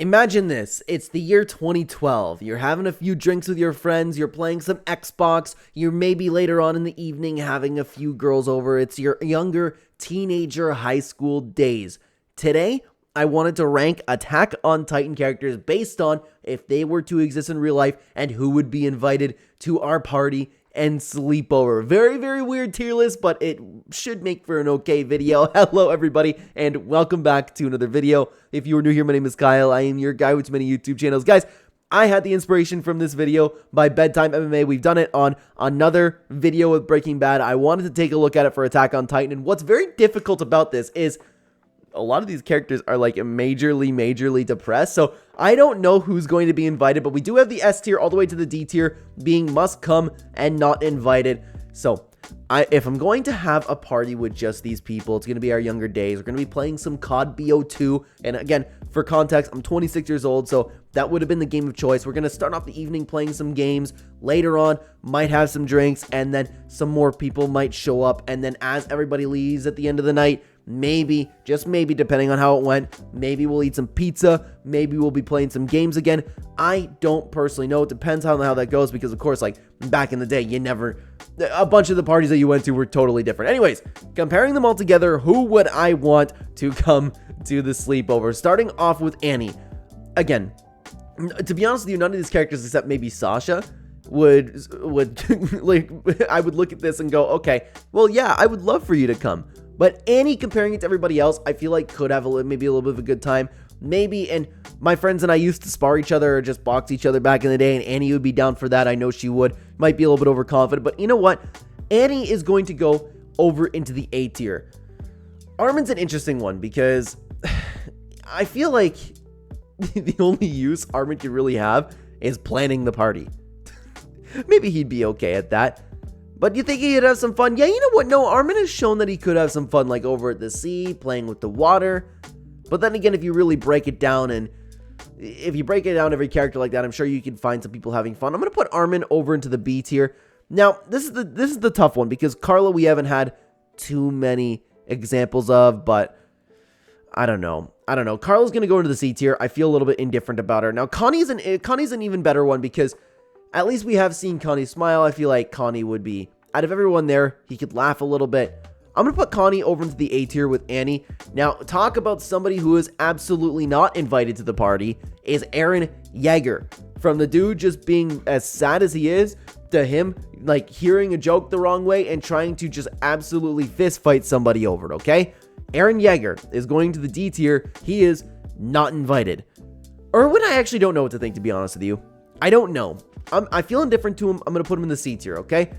Imagine this, it's the year 2012, you're having a few drinks with your friends, you're playing some Xbox, you're maybe later on in the evening having a few girls over, it's your younger teenager high school days. Today, I wanted to rank Attack on Titan characters based on if they were to exist in real life and who would be invited to our party and sleepover. Very, very weird tier list, but it should make for an okay video. Hello, everybody, and welcome back to another video. If you are new here, my name is Kyle. I am your guy with many YouTube channels. Guys, I had the inspiration from this video by Bedtime MMA. We've done it on another video with Breaking Bad. I wanted to take a look at it for Attack on Titan, and what's very difficult about this is a lot of these characters are like majorly depressed, so I don't know who's going to be invited, but we do have the S tier all the way to the D tier being must come and not invited. So if I'm going to have a party with just these people, it's going to be our younger days. We're going to be playing some COD BO2, and again, for context, I'm 26 years old, so that would have been the game of choice. We're going to start off the evening playing some games. Later on, might have some drinks, and then some more people might show up, and then as everybody leaves at the end of the night, maybe, just maybe, depending on how it went, maybe we'll eat some pizza, maybe we'll be playing some games again. I don't personally know. It depends on how that goes, because of course, like, back in the day, a bunch of the parties that you went to were totally different. Anyways, comparing them all together, who would I want to come to the sleepover? Starting off with Annie. Again, to be honest with you, none of these characters except maybe Sasha would like, I would look at this and go, okay, well, yeah, I would love for you to come. But Annie, comparing it to everybody else, I feel like could have maybe a little bit of a good time. Maybe, and my friends and I used to spar each other or just box each other back in the day, and Annie would be down for that. I know she would. Might be a little bit overconfident, but you know what? Annie is going to go over into the A tier. Armin's an interesting one because I feel like the only use Armin can really have is planning the party. Maybe he'd be okay at that. But you think he'd have some fun? Yeah, you know what? No, Armin has shown that he could have some fun, like over at the sea, playing with the water. But then again, if you really break it down, and if you break it down every character like that, I'm sure you can find some people having fun. I'm going to put Armin over into the B tier. Now, this is the tough one, because Carla we haven't had too many examples of, but I don't know. Carla's going to go into the C tier. I feel a little bit indifferent about her. Now, Connie's an even better one, because at least we have seen Connie smile. I feel like Connie would be, out of everyone there, he could laugh a little bit. I'm going to put Connie over into the A tier with Annie. Now, talk about somebody who is absolutely not invited to the party is Eren Yeager. From the dude just being as sad as he is, to him, like, hearing a joke the wrong way and trying to just absolutely fist fight somebody over it, okay? Eren Yeager is going to the D tier. He is not invited. Erwin, I actually don't know what to think, to be honest with you. I don't know. I feel indifferent to him. I'm going to put him in the C tier, okay?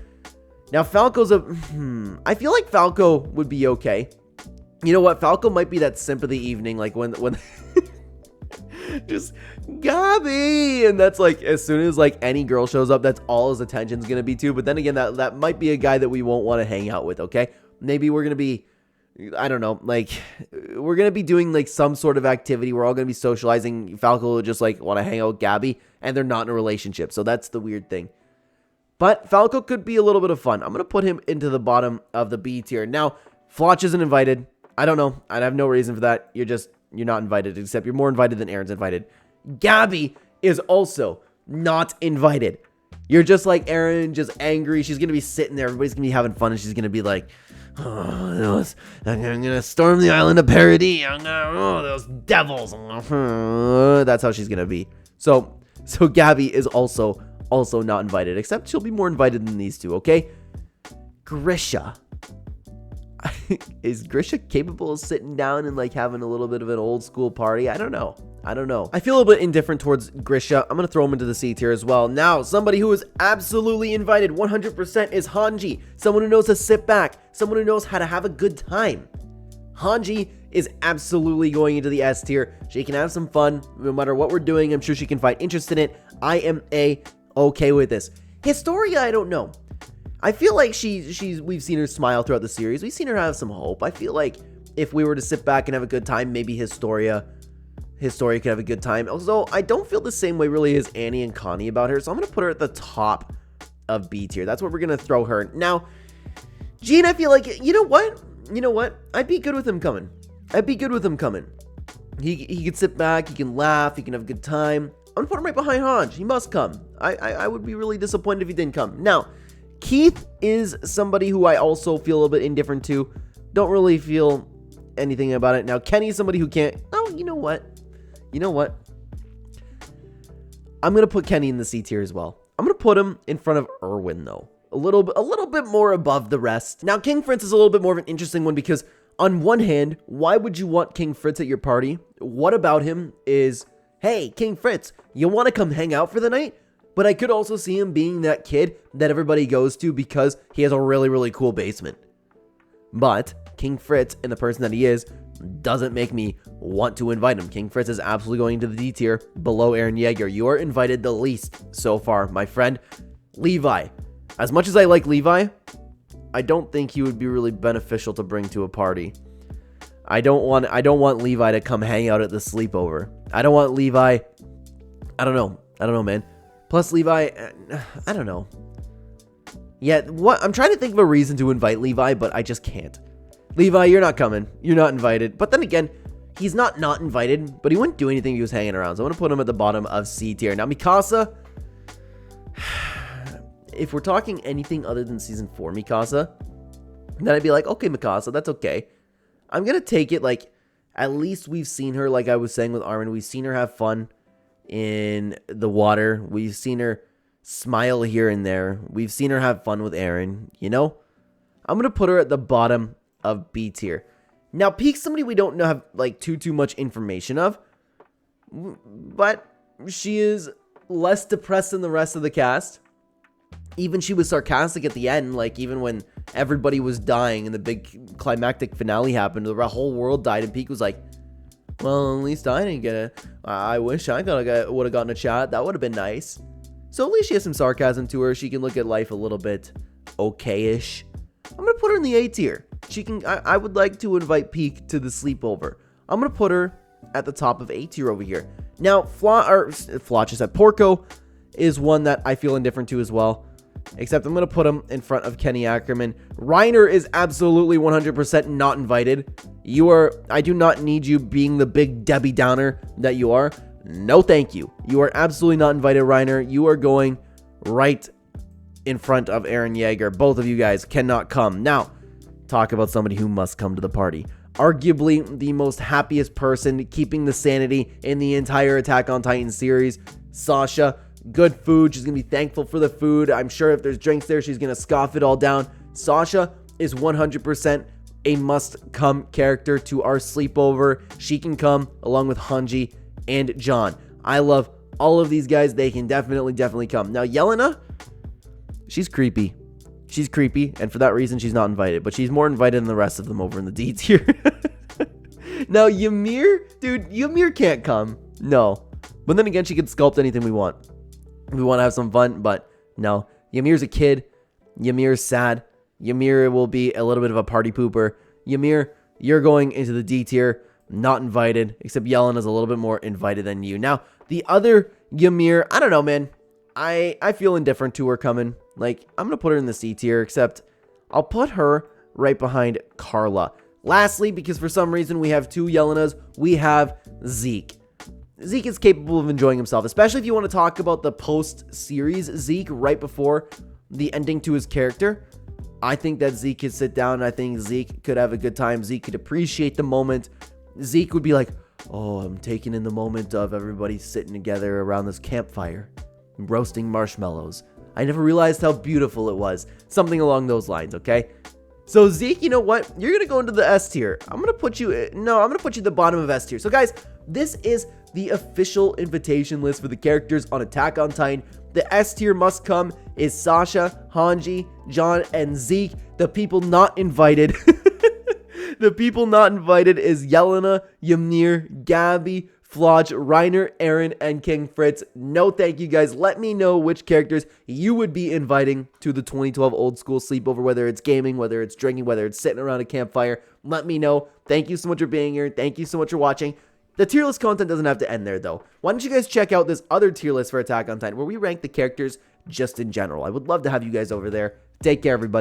Now, Falco's I feel like Falco would be okay. You know what? Falco might be that simp of the evening, like when just Gabby, and that's like, as soon as like any girl shows up, that's all his attention's going to be to. But then again, that might be a guy that we won't want to hang out with, okay? Maybe we're going to be, I don't know, like, we're going to be doing like some sort of activity. We're all going to be socializing. Falco will just like want to hang out with Gabby, and they're not in a relationship. So that's the weird thing. But Falco could be a little bit of fun. I'm going to put him into the bottom of the B tier. Now, Flotch isn't invited. I don't know. I have no reason for that. You're not invited, except you're more invited than Eren's invited. Gabby is also not invited. You're just like Eren, just angry. She's going to be sitting there. Everybody's going to be having fun, and she's going to be like, oh, I'm going to storm the island of Paradis. Those devils. That's how she's going to be. So Gabby is also not invited, except she'll be more invited than these two, okay? Grisha. Is Grisha capable of sitting down and like having a little bit of an old school party? I don't know. I feel a little bit indifferent towards Grisha. I'm going to throw him into the C tier as well. Now, somebody who is absolutely invited 100% is Hanji. Someone who knows to sit back. Someone who knows how to have a good time. Hanji is absolutely going into the S tier. She can have some fun no matter what we're doing. I'm sure she can find interest in it. I am okay with this. Historia, I don't know. I feel like we've seen her smile throughout the series. We've seen her have some hope. I feel like if we were to sit back and have a good time, maybe Historia could have a good time. Although I don't feel the same way really as Annie and Connie about her, so I'm going to put her at the top of B tier. That's where we're going to throw her. Now, Gene, I feel like, you know what? I'd be good with him coming. He can sit back, he can laugh, he can have a good time. I'm gonna put him right behind Hanj. He must come. I would be really disappointed if he didn't come. Now, Keith is somebody who I also feel a little bit indifferent to. Don't really feel anything about it. Now, Kenny is somebody who can't. Oh, you know what? I'm gonna put Kenny in the C tier as well. I'm gonna put him in front of Erwin though. A little bit more above the rest. Now, King Fritz is a little bit more of an interesting one because on one hand, why would you want King Fritz at your party? What about him is, hey, King Fritz, you want to come hang out for the night? But I could also see him being that kid that everybody goes to because he has a really, really cool basement. But King Fritz and the person that he is doesn't make me want to invite him. King Fritz is absolutely going to the D tier below Eren Yeager. You are invited the least so far, my friend. Levi. As much as I like Levi, I don't think he would be really beneficial to bring to a party. I don't want Levi to come hang out at the sleepover. I don't want Levi. I don't know, man. Plus Levi, I don't know. Yeah, I'm trying to think of a reason to invite Levi, but I just can't. Levi, you're not coming. You're not invited. But then again, he's not invited, but he wouldn't do anything if he was hanging around. So I'm going to put him at the bottom of C tier. Now, Mikasa, if we're talking anything other than Season 4 Mikasa, then I'd be like, okay, Mikasa, that's okay. I'm going to take it like, at least we've seen her, like I was saying with Armin, we've seen her have fun in the water. We've seen her smile here and there. We've seen her have fun with Eren, you know? I'm going to put her at the bottom of B tier. Now, Peak's somebody we don't know have like too much information of, but she is less depressed than the rest of the cast. Even she was sarcastic at the end, like even when everybody was dying and the big climactic finale happened, the whole world died, and Peak was like, well, at least I didn't get it. I wish I would have gotten a chat. That would have been nice. So at least she has some sarcasm to her. She can look at life a little bit okay-ish. I'm going to put her in the A tier. I would like to invite Peak to the sleepover. I'm going to put her at the top of A tier over here. Now, Porco is one that I feel indifferent to as well. Except I'm going to put him in front of Kenny Ackerman. Reiner is absolutely 100% not invited. I do not need you being the big Debbie Downer that you are. No, thank you. You are absolutely not invited, Reiner. You are going right in front of Eren Yeager. Both of you guys cannot come. Now, talk about somebody who must come to the party. Arguably the most happiest person keeping the sanity in the entire Attack on Titan series, Sasha. Good food. She's going to be thankful for the food. I'm sure if there's drinks there, she's going to scoff it all down. Sasha is 100% a must-come character to our sleepover. She can come along with Hanji and John. I love all of these guys. They can definitely come. Now, Yelena, she's creepy. She's creepy, and for that reason, she's not invited. But she's more invited than the rest of them over in the D tier. Now, Ymir, dude, Ymir can't come. No. But then again, she can sculpt anything we want. We want to have some fun, but no. Ymir's a kid. Ymir's sad. Ymir will be a little bit of a party pooper. Ymir, you're going into the D tier. Not invited, except Yelena's a little bit more invited than you. Now, the other Ymir, I don't know, man. I feel indifferent to her coming. Like, I'm going to put her in the C tier, except I'll put her right behind Carla. Lastly, because for some reason we have two Yelenas, we have Zeke. Zeke is capable of enjoying himself, especially if you want to talk about the post-series Zeke right before the ending to his character. I think that Zeke could sit down, and I think Zeke could have a good time. Zeke could appreciate the moment. Zeke would be like, oh, I'm taking in the moment of everybody sitting together around this campfire, roasting marshmallows. I never realized how beautiful it was. Something along those lines, okay? So Zeke, you know what? You're going to go into the S tier. I'm going to put you at the bottom of S tier. So guys, this is the official invitation list for the characters on Attack on Titan. The S tier must come is Sasha, Hanji, John, and Zeke. The people not invited. The people not invited is Yelena, Ymir, Gabby, Floch, Reiner, Eren, and King Fritz. No thank you guys. Let me know which characters you would be inviting to the 2012 old school sleepover, whether it's gaming, whether it's drinking, whether it's sitting around a campfire. Let me know. Thank you so much for being here. Thank you so much for watching. The tier list content doesn't have to end there, though. Why don't you guys check out this other tier list for Attack on Titan, where we rank the characters just in general. I would love to have you guys over there. Take care, everybody.